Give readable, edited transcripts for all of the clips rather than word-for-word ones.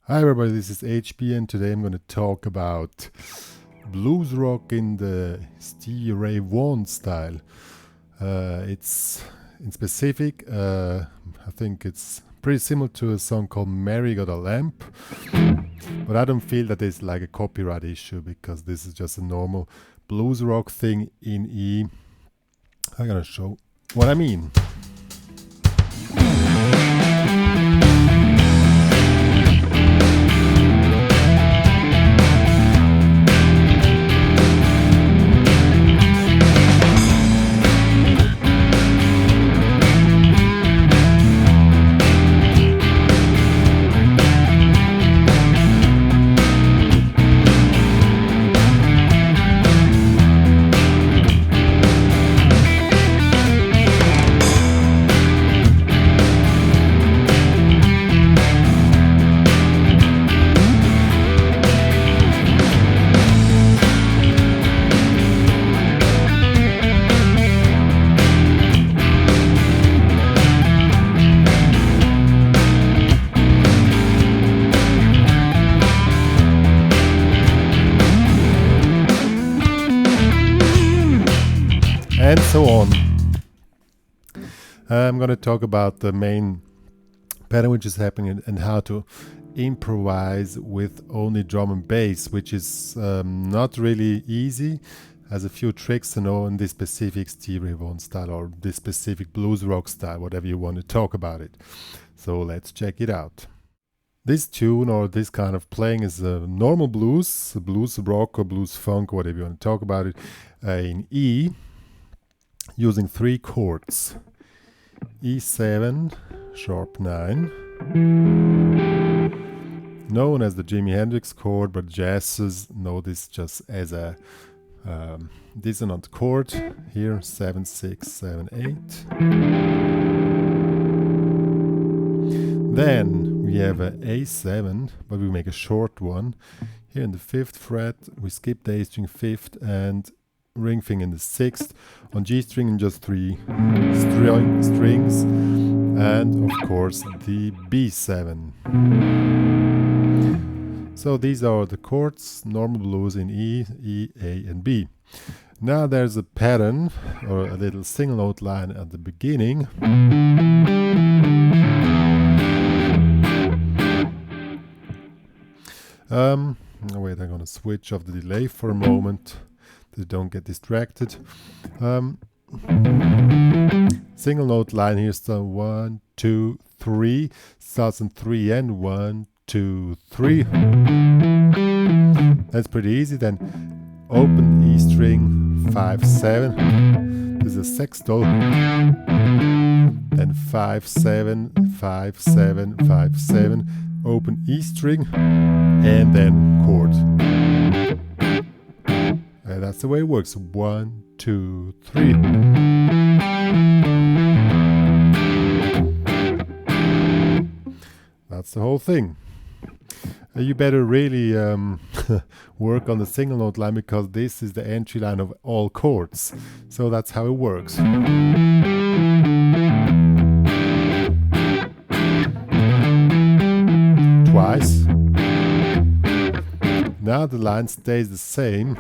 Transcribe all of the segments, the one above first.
Hi everybody, this is HP and today I'm going to talk about blues rock in the Stevie Ray Vaughan style. It's in specific, I think it's pretty similar to a song called Mary Got a Lamp, but I don't feel that it's like a copyright issue because this is just a normal blues rock thing in E. I'm going to show what I mean. And so on. I'm going to talk about the main pattern which is happening and how to improvise with only drum and bass, which is not really easy. Has a few tricks to know in this specific Stevie Ray Vaughan style or this specific blues rock style, whatever you want to talk about it. So let's check it out. This tune or this kind of playing is a normal blues, a blues rock or blues funk, whatever you want to talk about it, in E, using 3 chords: E7, sharp 9, known as the Jimi Hendrix chord, but jazzers know this just as a dissonant chord. Here, 7, 6, 7, 8. Then we have a A7, but we make a short one. Here in the 5th fret, we skip the A string 5th and ring finger in the 6th, on G string in just 3 strings, and of course the B7. So these are the chords, normal blues in E, E, A and B. Now there's a pattern or a little single note line at the beginning. Wait, I'm gonna switch off the delay for a moment. Don't get distracted. Single note line here, so 1, 2, 3, starts in 3 and 1, 2, 3. That's pretty easy. Then open E string 5, 7. This is a sextol. Then 5, 7, 5, 7, 5, 7. Open E string and then chord. That's the way it works. 1, 2, 3. That's the whole thing. You better really work on the single note line because this is the entry line of all chords. So that's how it works. Twice. Now the line stays the same,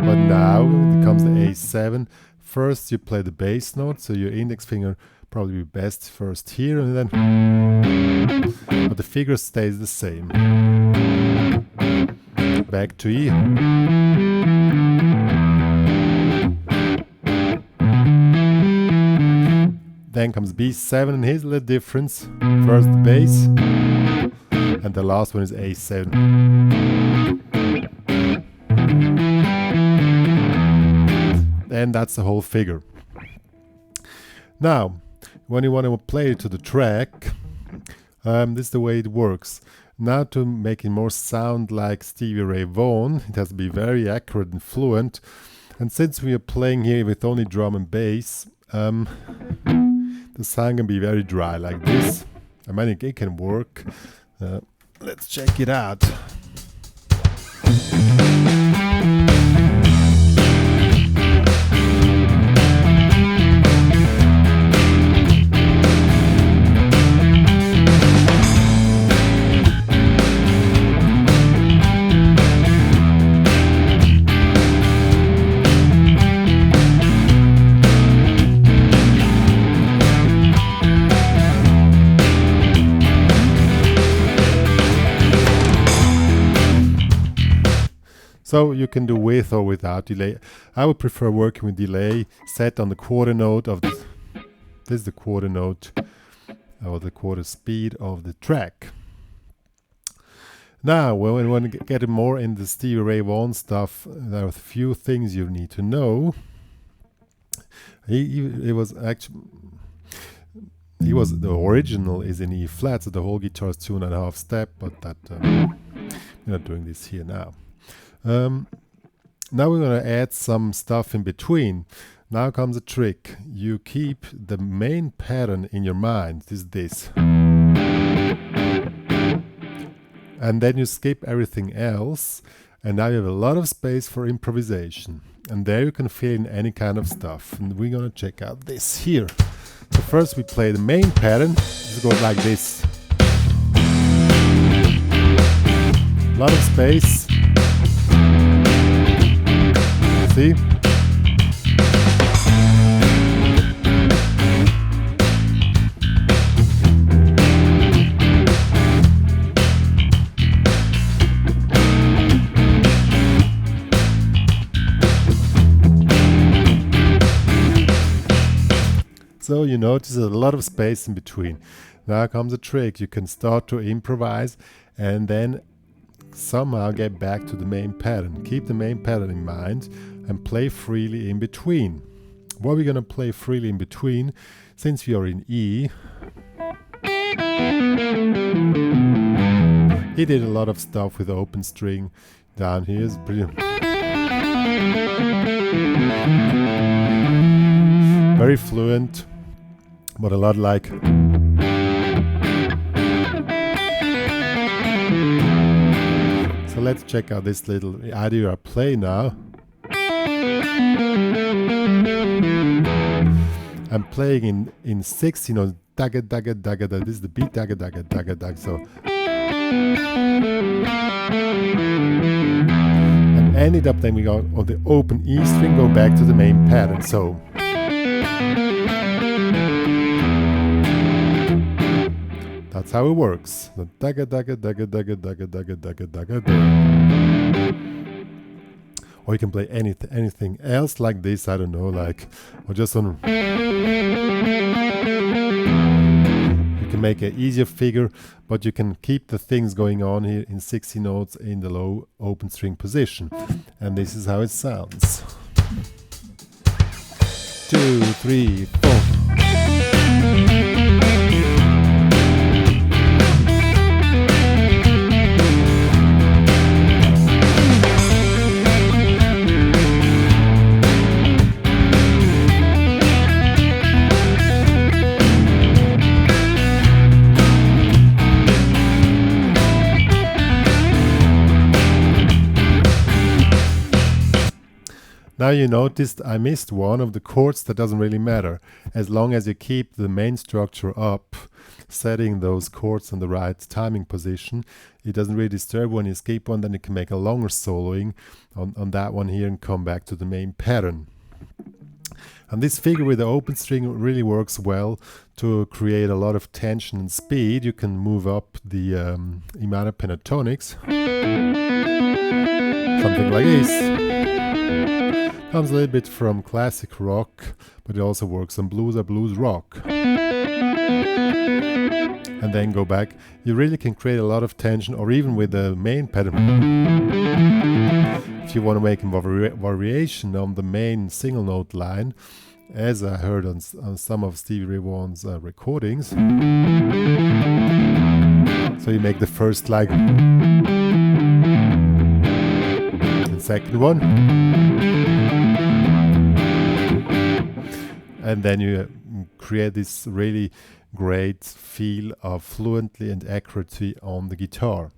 but now it comes the A7. First you play the bass note, so your index finger probably be best first here, and then, but the figure stays the same. Back to E. Then comes B7, and here's a little difference. First the bass, and the last one is A7. And that's the whole figure. Now, when you want to play it to the track, this is the way it works. Now to make it more sound like Stevie Ray Vaughan, it has to be very accurate and fluent. And since we are playing here with only drum and bass, the sound can be very dry like this. I mean, it can work. Let's check it out. So you can do with or without delay. I would prefer working with delay set on the quarter note of the, this is the quarter note or the quarter speed of the track. Now, when we want to get more in the Stevie Ray Vaughan stuff, there are a few things you need to know. He was the original is in E flat, so the whole guitar is 2.5 step, but that we're not doing this here now. Now we're going to add some stuff in between. Now comes a trick. You keep the main pattern in your mind. This. And then you skip everything else. And now you have a lot of space for improvisation. And there you can fill in any kind of stuff. And we're going to check out this here. So first we play the main pattern. This goes like this. A lot of space. See? So you notice a lot of space in between. Now comes a trick. You can start to improvise and then somehow get back to the main pattern. Keep the main pattern in mind and play freely in between. What we're going to play freely in between, since we are in E, he did a lot of stuff with the open string down here. Is brilliant. Very fluent, but a lot like. So let's check out this little idea I play now. I'm playing in 6, you know, dagga dagga dagga dagga. This is the beat, dagga dagga dagga dagga. So and ended up then we go on the open E string, go back to the main pattern. So that's how it works. The dagga dagga dagga dagga dagga dagga dagga dagga dagga. Or you can play anything else like this, I don't know, like, or just on. You can make an easier figure, but you can keep the things going on here in 60 notes in the low open string position. And this is how it sounds. 2, 3, 4. Now you noticed I missed one of the chords. That doesn't really matter. As long as you keep the main structure up, setting those chords in the right timing position, it doesn't really disturb. When you skip one, then you can make a longer soloing on that one here and come back to the main pattern. And this figure with the open string really works well to create a lot of tension and speed. You can move up the E minor pentatonics. Something like this. Comes a little bit from classic rock, but it also works on blues or blues rock. And then go back. You really can create a lot of tension, or even with the main pattern. If you want to make a variation on the main single note line, as I heard on some of Stevie Ray Vaughan's recordings. So you make the first like, the second one. And then you create this really great feel of fluency and accuracy on the guitar.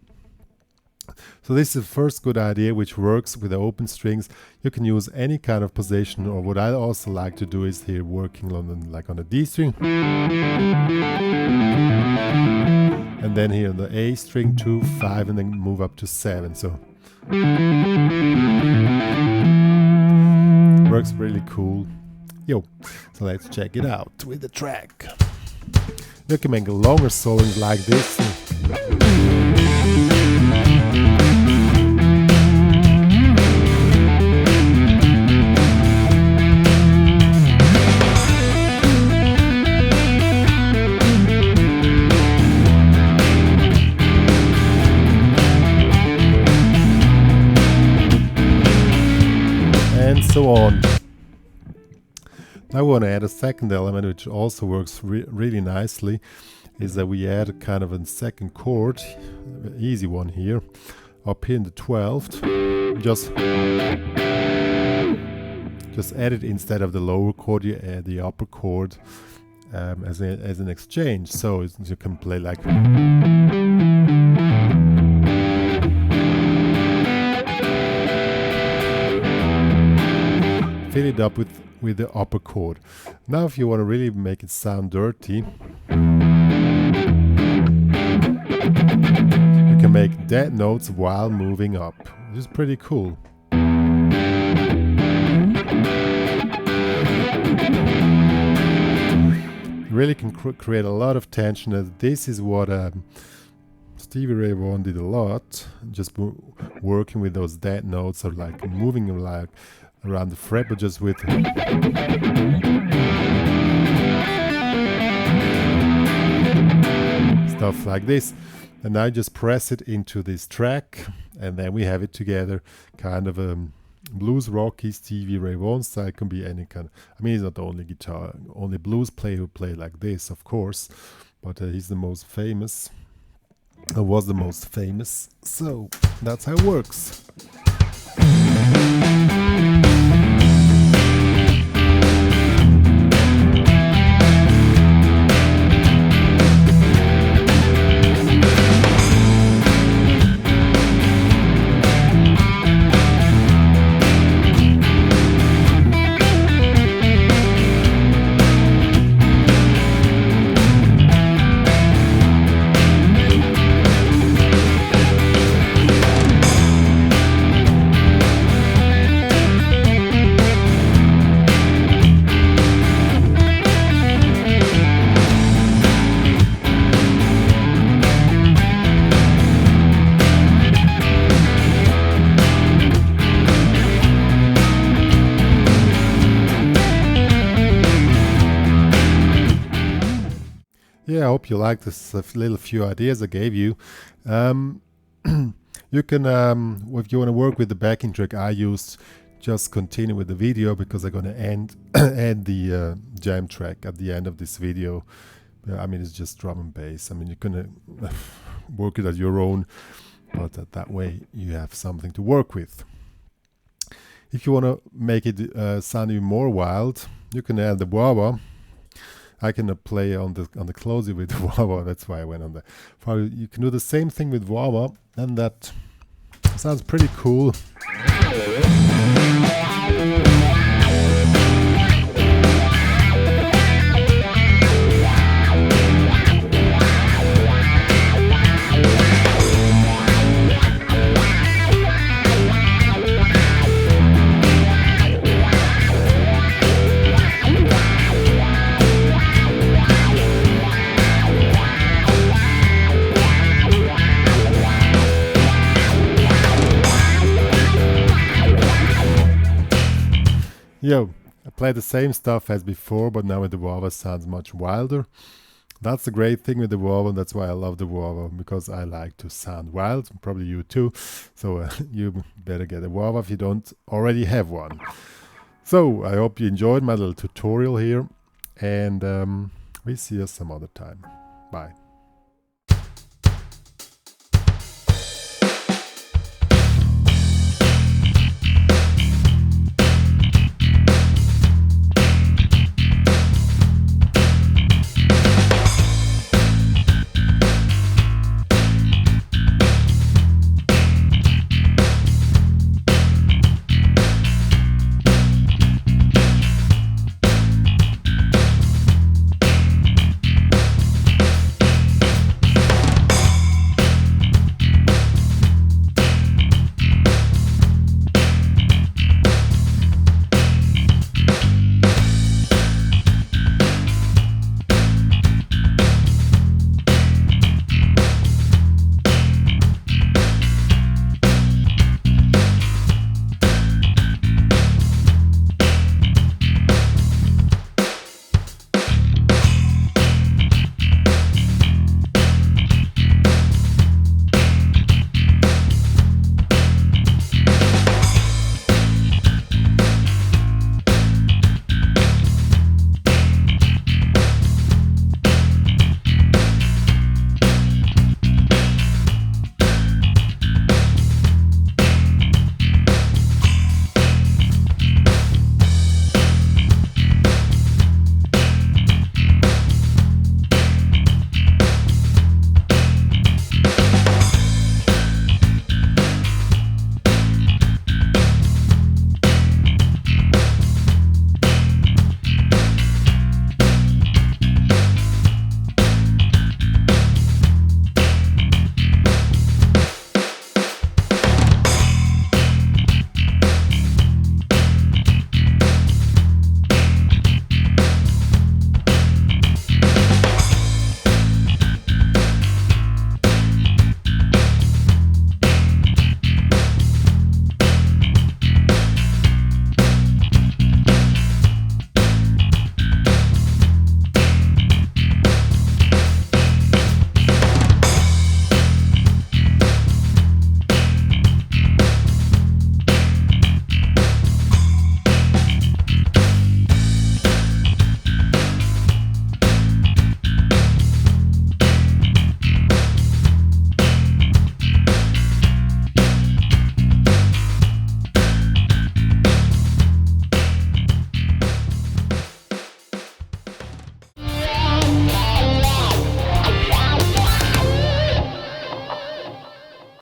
So this is the first good idea which works with the open strings. You can use any kind of position, or what I also like to do is here working on like on a D string. And then here on the A string 2, 5, and then move up to 7. So works really cool. Yo, so let's check it out with the track. You can make longer solos like this. Now we want to add a second element, which also works really nicely, is that we add a kind of a second chord, easy one here, up here in the 12th. Just add it instead of the lower chord, you add the upper chord as an exchange. So you can play like. Fill it up with the upper chord. Now if you want to really make it sound dirty, you can make dead notes while moving up, which is pretty cool. Really can create a lot of tension. This is what Stevie Ray Vaughan did a lot, just working with those dead notes, or like moving them like around the fret, but just with stuff like this. And I just press it into this track, and then we have it together, kind of a blues rocky Stevie Ray Vaughan style. It can be any kind. I mean, he's not the only only blues player who play like this, of course, but he's the most famous. Was the most famous. So that's how it works. Yeah, I hope you like this little few ideas I gave you. You can, if you want to work with the backing track I used, just continue with the video, because I'm going to end the jam track at the end of this video. I mean, it's just drum and bass. I mean, you're going to work it at your own, but that way you have something to work with. If you want to make it sound even more wild, you can add the wah-wah. I can play on the closing with the wah-wah. That's why I went on the. You can do the same thing with wah-wah, and that sounds pretty cool. Yo, I play the same stuff as before, but now with the wah-wah sounds much wilder. That's the great thing with the wah-wah, that's why I love the wah-wah, because I like to sound wild, probably you too. So you better get a wah-wah if you don't already have one. So I hope you enjoyed my little tutorial here, and we see you some other time. Bye.